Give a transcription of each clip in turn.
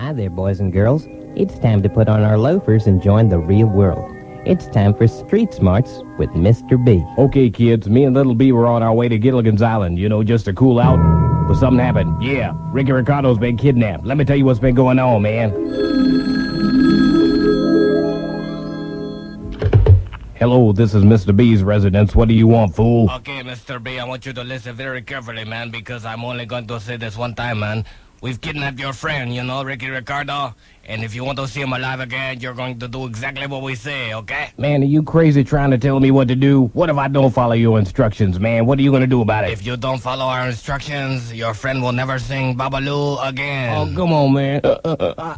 Hi there, boys and girls. It's time to put on our loafers and join the real world. It's time for Street Smarts with Mr. B. Okay, kids, me and Little B were on our way to Gilligan's Island, just to cool out. But something happened. Yeah, Ricky Ricardo's been kidnapped. Let me tell you what's been going on, man. Hello, this is Mr. B's residence. What do you want, fool? Okay, Mr. B, I want you to listen very carefully, man, because I'm only going to say this one time, man. We've kidnapped your friend, Ricky Ricardo. And if you want to see him alive again, you're going to do exactly what we say, okay? Man, are you crazy trying to tell me what to do? What if I don't follow your instructions, man? What are you going to do about it? If you don't follow our instructions, your friend will never sing Babaloo again. Oh, come on, man.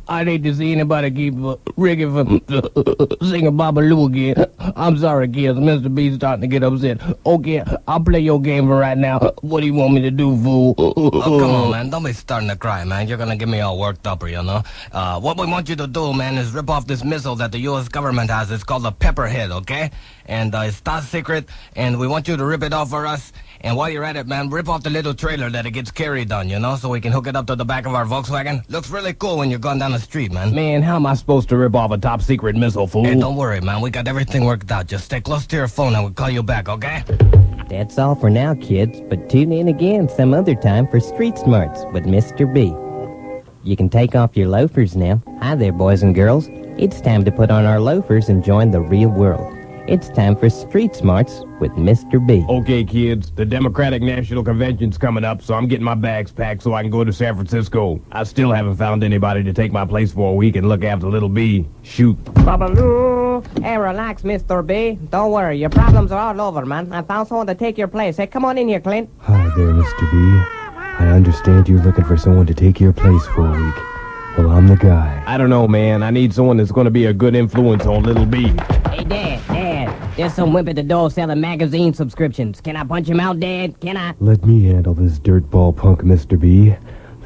I'd hate to see anybody keep Ricky from singing Babaloo again. I'm sorry, kids. Mr. B's starting to get upset. Okay, I'll play your game for right now. What do you want me to do, fool? Oh, come on, man. Don't be starting to cry, man. You're going to get me all worked up, What we want you to do, man, is rip off this missile that the U.S. government has. It's called the Pepperhead, okay? And it's top secret, and we want you to rip it off for us. And while you're at it, man, rip off the little trailer that it gets carried on, so we can hook it up to the back of our Volkswagen. Looks really cool when you're going down the street, man. Man, how am I supposed to rip off a top secret missile, fool? Hey, don't worry, man. We got everything worked out. Just stay close to your phone and we'll call you back, okay? That's all for now, kids, but tune in again some other time for Street Smarts with Mr. B. You can take off your loafers now. Hi there, boys and girls. It's time to put on our loafers and join the real world. It's time for Street Smarts with Mr. B. Okay, kids, the Democratic National Convention's coming up, so I'm getting my bags packed so I can go to San Francisco. I still haven't found anybody to take my place for a week and look after Little B. Shoot. Babaloo! Hey, relax, Mr. B. Don't worry, your problems are all over, man. I found someone to take your place. Hey, come on in here, Clint. Hi there, Mr. B. I understand you're looking for someone to take your place for a week. Well, I'm the guy. I don't know, man. I need someone that's going to be a good influence on Little B. Hey, Dad, there's some wimp at the door selling magazine subscriptions. Can I punch him out, Dad? Can I? Let me handle this dirtball punk, Mr. B.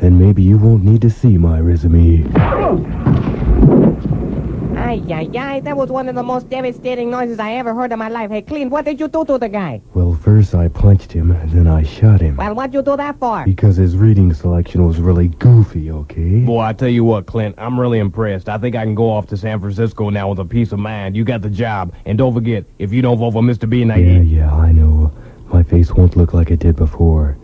Then maybe you won't need to see my resume. Ay, that was one of the most devastating noises I ever heard in my life. Hey, Clint, what did you do to the guy? Well, first I punched him, and then I shot him. Well, what'd you do that for? Because his reading selection was really goofy, okay? Boy, I tell you what, Clint, I'm really impressed. I think I can go off to San Francisco now with a peace of mind. You got the job. And don't forget, if you don't vote for Mr. B, Yeah, I know. My face won't look like it did before.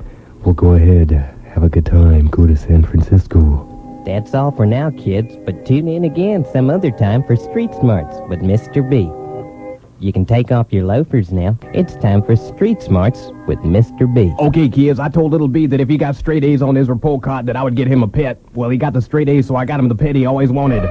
Well, go ahead. Have a good time. Go to San Francisco. That's all for now, kids, but tune in again some other time for Street Smarts with Mr. B. You can take off your loafers now. It's time for Street Smarts with Mr. B. Okay, kids, I told Little B that if he got straight A's on his report card that I would get him a pet. Well, he got the straight A's, so I got him the pet he always wanted.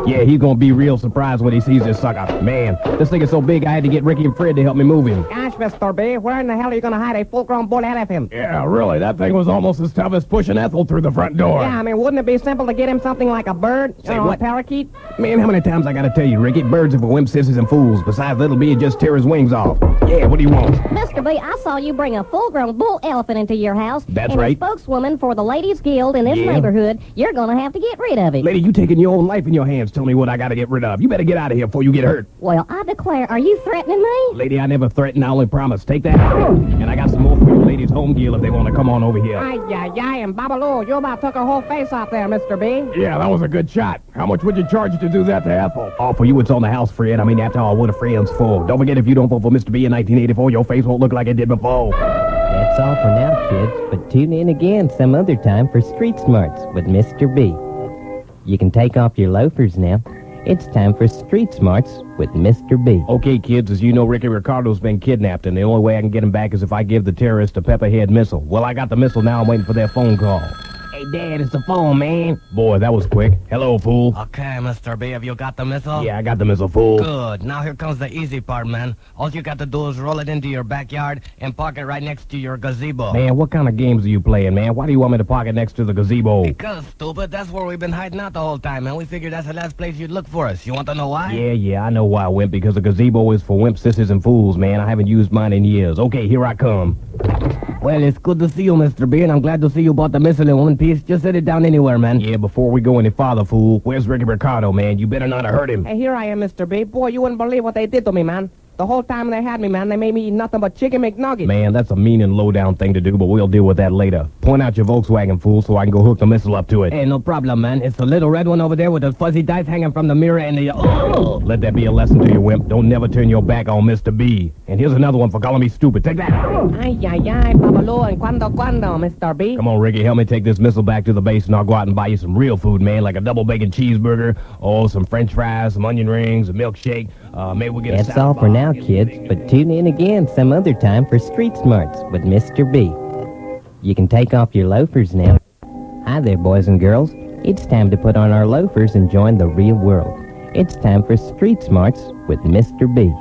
Yeah, he's gonna be real surprised when he sees this sucker. Man, this thing is so big I had to get Ricky and Fred to help me move him. Gosh, Mr. B, where in the hell are you going to hide a full-grown bull elephant? Yeah, really, that thing was almost as tough as pushing Ethel through the front door. Yeah, I mean, wouldn't it be simple to get him something like a bird? Say or what? A parakeet? Man, how many times I gotta tell you, Ricky? Birds are for wimps, sissies, and fools. Besides, Little B would just tear his wings off. Yeah, what do you want? Mr. B, I saw you bring a full-grown bull elephant into your house. That's and right. as spokeswoman for the Ladies Guild in this Yeah. neighborhood, you're going to have to get rid of it. Lady, you taking your own life in your hands. Tell me what I gotta get rid of. You better get out of here before you get hurt. Well, I declare, are you threatening me? Lady, I never threaten, I only promise. Take that. And I got some more for you ladies' home gear if they want to come on over here. Ay, and Babaloo, you about took her whole face off there, Mr. B. Yeah, that was a good shot. How much would you charge to do that to Ethel? Oh, for you, it's on the house, Fred. I mean, after all, what a friend's for. Don't forget, if you don't vote for Mr. B in 1984, your face won't look like it did before. That's all for now, kids, but tune in again some other time for Street Smarts with Mr. B. You can take off your loafers now. It's time for Street Smarts with Mr. B. Okay, kids, as you know, Ricky Ricardo's been kidnapped, and the only way I can get him back is if I give the terrorists a Pepperhead missile. Well, I got the missile now. I'm waiting for their phone call. Hey, Dad, it's the phone, man. Boy, that was quick. Hello, fool. Okay, Mr. B, have you got the missile? Yeah, I got the missile, fool. Good. Now here comes the easy part, man. All you got to do is roll it into your backyard and park it right next to your gazebo. Man, what kind of games are you playing, man? Why do you want me to park it next to the gazebo? Because, stupid, that's where we've been hiding out the whole time, man. We figured that's the last place you'd look for us. You want to know why? Yeah, I know why, Wimp, because the gazebo is for wimps, sissies, and fools, man. I haven't used mine in years. Okay, here I come. Well, it's good to see you, Mr. B, and I'm glad to see you bought the missile in one piece. Just set it down anywhere, man. Yeah, before we go any farther, fool, where's Ricky Ricardo, man? You better not have hurt him. Hey, here I am, Mr. B. Boy, you wouldn't believe what they did to me, man. The whole time they had me, man, they made me eat nothing but chicken McNuggets. Man, that's a mean and low-down thing to do, but we'll deal with that later. Point out your Volkswagen, fool, so I can go hook the missile up to it. Hey, no problem, man. It's the little red one over there with the fuzzy dice hanging from the mirror and the... Oh! Let that be a lesson to you, wimp. Don't never turn your back on Mr. B. And here's another one for calling me stupid. Take that. Ay, ay, ay, Babalu, and cuando, Mr. B? Come on, Ricky, help me take this missile back to the base, and I'll go out and buy you some real food, man, like a double bacon cheeseburger, some french fries, some onion rings, a milkshake. Maybe we'll get a That's all for now, kids, but tune in again some other time for Street Smarts with Mr. B. You can take off your loafers now. Hi there, boys and girls. It's time to put on our loafers and join the real world. It's time for Street Smarts with Mr. B.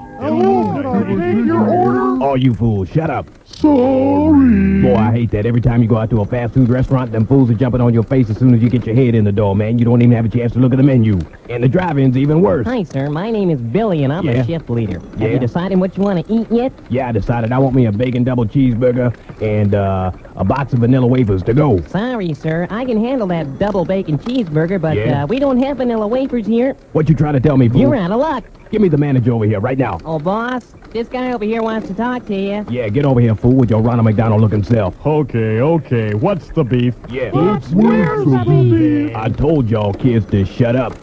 Oh, you fools, shut up. Sorry. Boy, I hate that. Every time you go out to a fast food restaurant, them fools are jumping on your face as soon as you get your head in the door, man. You don't even have a chance to look at the menu. And the drive-in's even worse. Hi, sir. My name is Billy, and I'm Yeah? a shift leader. Yeah? Have you decided what you want to eat yet? Yeah, I decided I want me a bacon double cheeseburger and a box of vanilla wafers to go. Sorry, sir. I can handle that double bacon cheeseburger, but Yeah? we don't have vanilla wafers here. What you trying to tell me, fool? You're out of luck. Give me the manager over here right now. Oh, boss, this guy over here wants to talk to you. Yeah, get over here, fool, with your Ronald McDonald-looking self. Okay. What's the beef? Yeah. Where's the beef? I told y'all kids to shut up.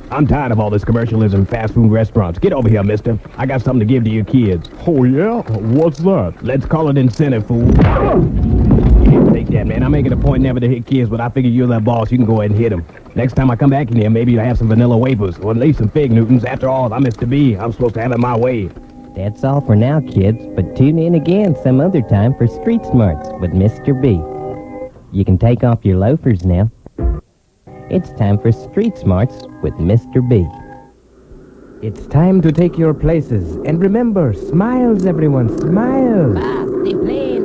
I'm tired of all this commercialism fast food restaurants. Get over here, mister. I got something to give to you kids. Oh, yeah? What's that? Let's call it incentive, fool. Yeah, take that, man. I make it a point never to hit kids, but I figure you're the boss. You can go ahead and hit them. Next time I come back in here, maybe you'll have some vanilla wafers, or at least some fig Newtons. After all, I'm Mr. B. I'm supposed to have it my way. That's all for now, kids, but tune in again some other time for Street Smarts with Mr. B. You can take off your loafers now. It's time for Street Smarts with Mr. B. It's time to take your places. And remember, smiles, everyone, smiles. Boss, the plane.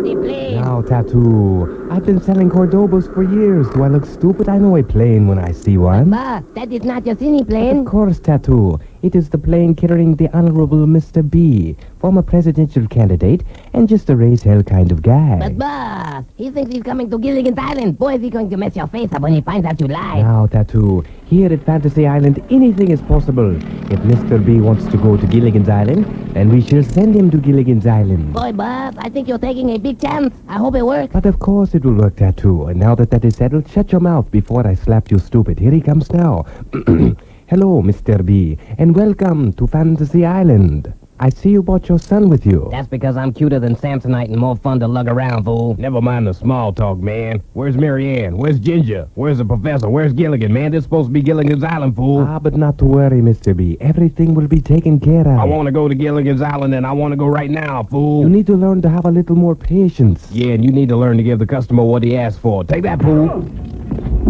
Now, Tattoo, I've been selling Cordobas for years. Do I look stupid? I know a plane when I see one. Boss, that is not just any plane. Of course, Tattoo. It is the plane carrying the Honorable Mr. B, former presidential candidate, and just a raise hell kind of guy. But boss, he thinks he's coming to Gilligan's Island. Boy, is he going to mess your face up when he finds out you lied. Now, Tattoo, here at Fantasy Island, anything is possible. If Mr. B wants to go to Gilligan's Island, then we shall send him to Gilligan's Island. Boy, boss, I think you're taking a big chance. I hope it works. But of course it will work, Tattoo. And now that is settled, shut your mouth before I slap you stupid. Here he comes now. Hello, Mr. B, and welcome to Fantasy Island. I see you brought your son with you. That's because I'm cuter than Samsonite and more fun to lug around, fool. Never mind the small talk, man. Where's Mary Ann? Where's Ginger? Where's the professor? Where's Gilligan, man? This is supposed to be Gilligan's Island, fool. Ah, but not to worry, Mr. B. Everything will be taken care of. I want to go to Gilligan's Island, and I want to go right now, fool. You need to learn to have a little more patience. Yeah, and you need to learn to give the customer what he asked for. Take that, fool.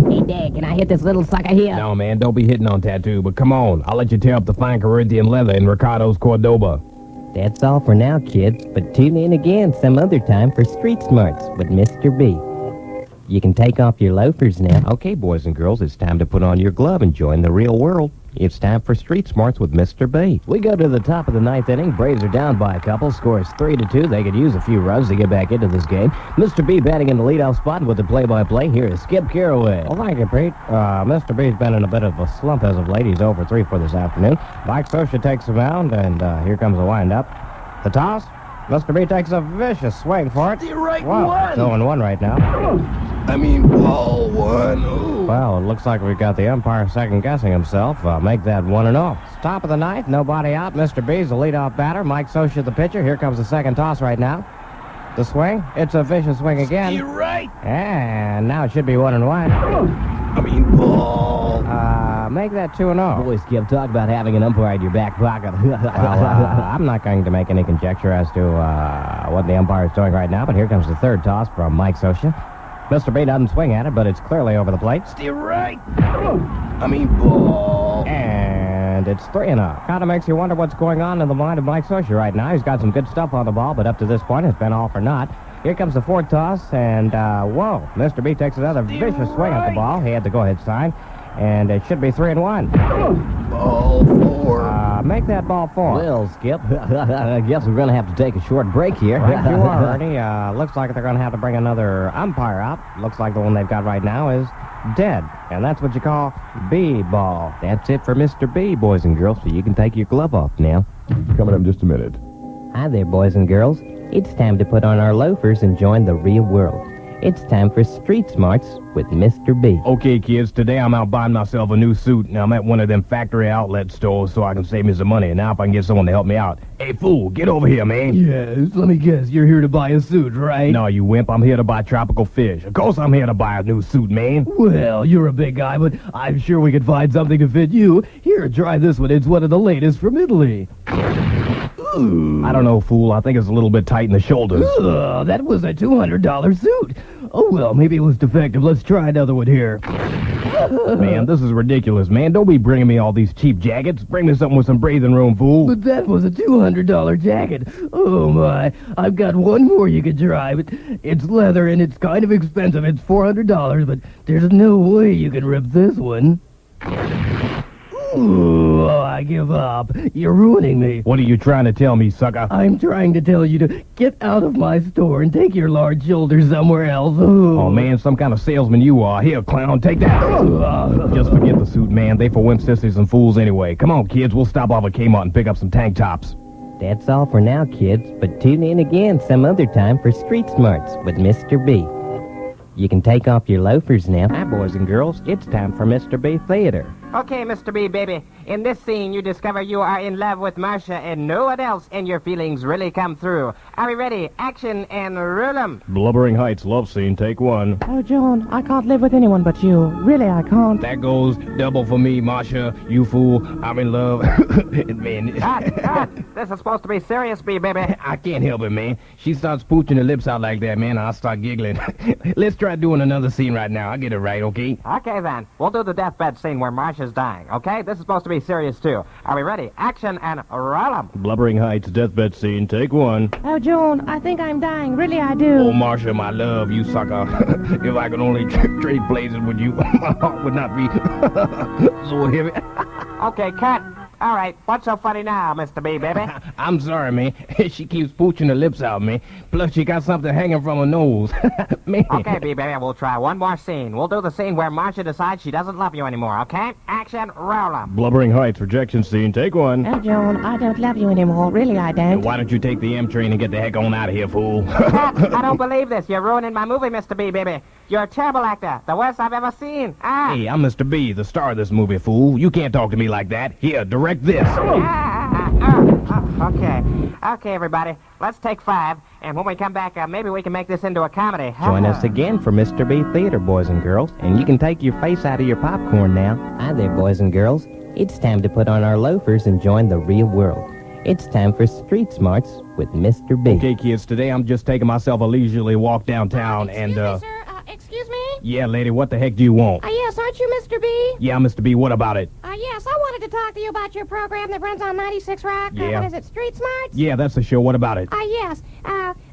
Hey, Dad, can I hit this little sucker here? No, man, don't be hitting on Tattoo, but come on. I'll let you tear up the fine Corinthian leather in Ricardo's Cordoba. That's all for now, kids, but tune in again some other time for Street Smarts with Mr. B. You can take off your loafers now. Okay, boys and girls, it's time to put on your glove and join the real world. It's time for Street Smarts with Mr. B. We go to the top of the ninth inning. Braves are down by a couple. Scores 3-2. They could use a few runs to get back into this game. Mr. B batting in the leadoff spot with the play-by-play. Here is Skip Carraway. Well, thank you, Pete. Mr. B's been in a bit of a slump as of late. He's over 3 for this afternoon. Mike Scioscia takes the mound, and here comes the windup. The toss. Mr. B takes a vicious swing for it. The right Wow, one. it's 0-1 right now. Ball one. Ooh. Well, it looks like we've got the umpire second-guessing himself. Make that 1-0. It's top of the ninth, nobody out. Mr. B's the leadoff batter. Mike Scioscia the pitcher. Here comes the second toss right now. The swing. It's a vicious swing again. You're right. And now it should be 1-1. Ball. Make that 2-0. Boy, Skip, talk about having an umpire in your back pocket. Well, I'm not going to make any conjecture as to what the umpire is doing right now, but here comes the third toss from Mike Scioscia. Mr. B doesn't swing at it, but it's clearly over the plate. You're right. Ball. And it's 3-0. Kind of makes you wonder what's going on in the mind of Mike Scioscia right now. He's got some good stuff on the ball, but up to this point, it's been all for naught. Here comes the fourth toss, and whoa, Mr. B takes another vicious swing at the ball. He had the go-ahead sign. And it should be 3-1. Ball 4. Make that ball 4. Well, Skip, I guess we're going to have to take a short break here. Right you are, Ernie. Looks like they're going to have to bring another umpire out. Looks like the one they've got right now is dead. And that's what you call B-ball. That's it for Mr. B, boys and girls, so you can take your glove off now. Coming up in just a minute. Hi there, boys and girls. It's time to put on our loafers and join the real world. It's time for Street Smarts with Mr. B. Okay, kids, today I'm out buying myself a new suit. Now, I'm at one of them factory outlet stores so I can save me some money. And now if I can get someone to help me out. Hey, fool, get over here, man. Yes, let me guess, you're here to buy a suit, right? No, you wimp, I'm here to buy tropical fish. Of course I'm here to buy a new suit, man. Well, you're a big guy, but I'm sure we could find something to fit you. Here, try this one. It's one of the latest from Italy. I don't know, fool. I think it's a little bit tight in the shoulders. That was a $200 suit. Oh, well, maybe it was defective. Let's try another one here. Man, this is ridiculous, man. Don't be bringing me all these cheap jackets. Bring me something with some breathing room, fool. But that was a $200 jacket. Oh, my. I've got one more you could try, but it's leather and it's kind of expensive. It's $400, but there's no way you can rip this one. Ooh, I give up. You're ruining me. What are you trying to tell me, sucker? I'm trying to tell you to get out of my store and take your large shoulders somewhere else. Ooh. Oh, man, some kind of salesman you are. Here, clown, take that. Just forget the suit, man. They for wimp sissies and fools anyway. Come on, kids. We'll stop off at Kmart and pick up some tank tops. That's all for now, kids, but tune in again some other time for Street Smarts with Mr. B. You can take off your loafers now. Hi, boys and girls. It's time for Mr. B Theater. Okay, Mr. B, baby. In this scene, you discover you are in love with Marcia and no one else, and your feelings really come through. Are we ready? Action and roll 'em. Blubbering Heights love scene, take 1. Oh, John, I can't live with anyone but you. Really, I can't. That goes double for me, Marcia. You fool. I'm in love. Man. Cut. This is supposed to be serious, B, baby. I can't help it, man. She starts pooching her lips out like that, man, and I start giggling. Let's try doing another scene right now. I'll get it right, okay? Okay, then. We'll do the deathbed scene where Marcia's dying, okay? This is supposed to be serious, too. Are we ready? Action and roll 'em. Blubbering Heights deathbed scene, take 1. Oh, John, I think I'm dying. Really, I do. Oh, Marcia, my love, you sucker. If I could only trade places with you, my heart would not be so heavy. Okay, cut. All right, what's so funny now, Mr. B, baby? I'm sorry, man. She keeps pooching her lips out, man. Plus, she got something hanging from her nose. Man. Okay, B, baby, we'll try one more scene. We'll do the scene where Marcia decides she doesn't love you anymore, okay? Action, roll 'em. Blubbering Heights rejection scene, take 1. Oh, John, I don't love you anymore. Really, I don't. Why don't you take the M train and get the heck on out of here, fool? Cut. I don't believe this. You're ruining my movie, Mr. B, baby. You're a terrible actor. The worst I've ever seen. Hey, I'm Mr. B, the star of this movie, fool. You can't talk to me like that. Here, direct this. Okay. Okay, everybody. Let's take 5, and when we come back, maybe we can make this into a comedy. Join us again for Mr. B Theater, boys and girls, and you can take your face out of your popcorn now. Hi there, boys and girls. It's time to put on our loafers and join the real world. It's time for Street Smarts with Mr. B. Okay, kids, today I'm just taking myself a leisurely walk downtown Excuse me, sir. Excuse me? Yeah, lady, what the heck do you want? Yes, aren't you Mr. B? Yeah, Mr. B, what about it? Yes, I wanted to talk to you about your program that runs on 96 Rock. Yeah. What is it, Street Smarts? Yeah, that's the show. What about it? Yes.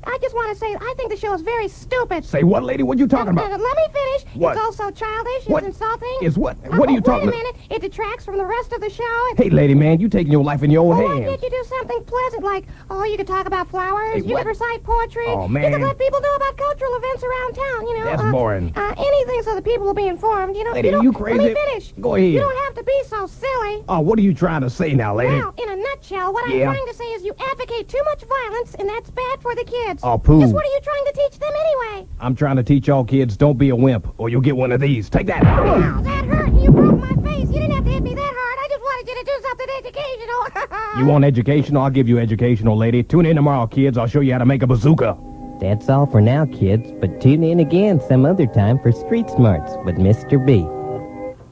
I just want to say I think the show is very stupid. Say what, lady? What you talking about? Let me finish. What? It's also childish. What? It's insulting. Is what? What are you talking about? Wait a minute. It detracts from the rest of the show. Hey, lady, man, you taking your life in your own Why hands. can't you do something pleasant like, you could talk about flowers, Hey, you what? could recite poetry, Oh, you man. could let people know about cultural events around town, you know. That's boring. Anything so that people will be informed, you know. Lady, you are you Let crazy? me finish. Go ahead. You don't have to be so silly. Oh, what are you trying to say now, lady? Well, in a nutshell, what Yeah. I'm trying to say is you advocate too much violence, and that's bad for the kids. Oh, poo. Just what are you trying to teach them anyway? I'm trying to teach y'all kids, don't be a wimp, or you'll get one of these. Take that. Ow, that hurt. You broke my face. You didn't have to hit me that hard. I just wanted you to do something educational. You want educational? I'll give you educational, lady. Tune in tomorrow, kids. I'll show you how to make a bazooka. That's all for now, kids, but tune in again some other time for Street Smarts with Mr. B.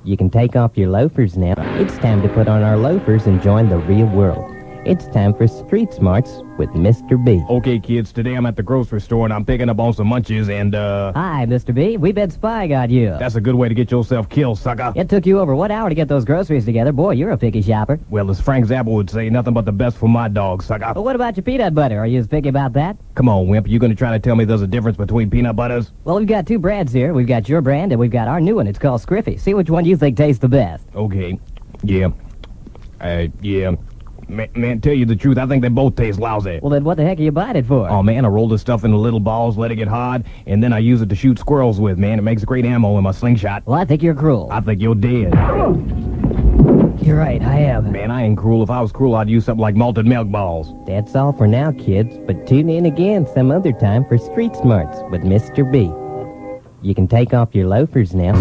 You can take off your loafers now. It's time to put on our loafers and join the real world. It's time for Street Smarts with Mr. B. Okay, kids, today I'm at the grocery store and I'm picking up on some munchies and, Hi, Mr. B. We bet Spy got you. that's a good way to get yourself killed, sucker. It took you over what hour to get those groceries together? Boy, you're a picky shopper. Well, as Frank Zappa would say, nothing but the best for my dog, sucker. But what about your peanut butter? Are you as picky about that? Come on, wimp, you gonna try to tell me there's a difference between peanut butters? Well, we've got two brands here. We've got your brand and we've got our new one. It's called Scriffy. See which one you think tastes the best. Okay. Yeah. Yeah. Man, tell you the truth, I think they both taste lousy. Well, then what the heck are you buying it for? Oh, man, I roll this stuff into little balls, let it get hard, and then I use it to shoot squirrels with, man. It makes great ammo in my slingshot. Well, I think you're cruel. I think you're dead. You're right, I am. Man, I ain't cruel. If I was cruel, I'd use something like malted milk balls. That's all for now, kids, but tune in again some other time for Street Smarts with Mr. B. You can take off your loafers now.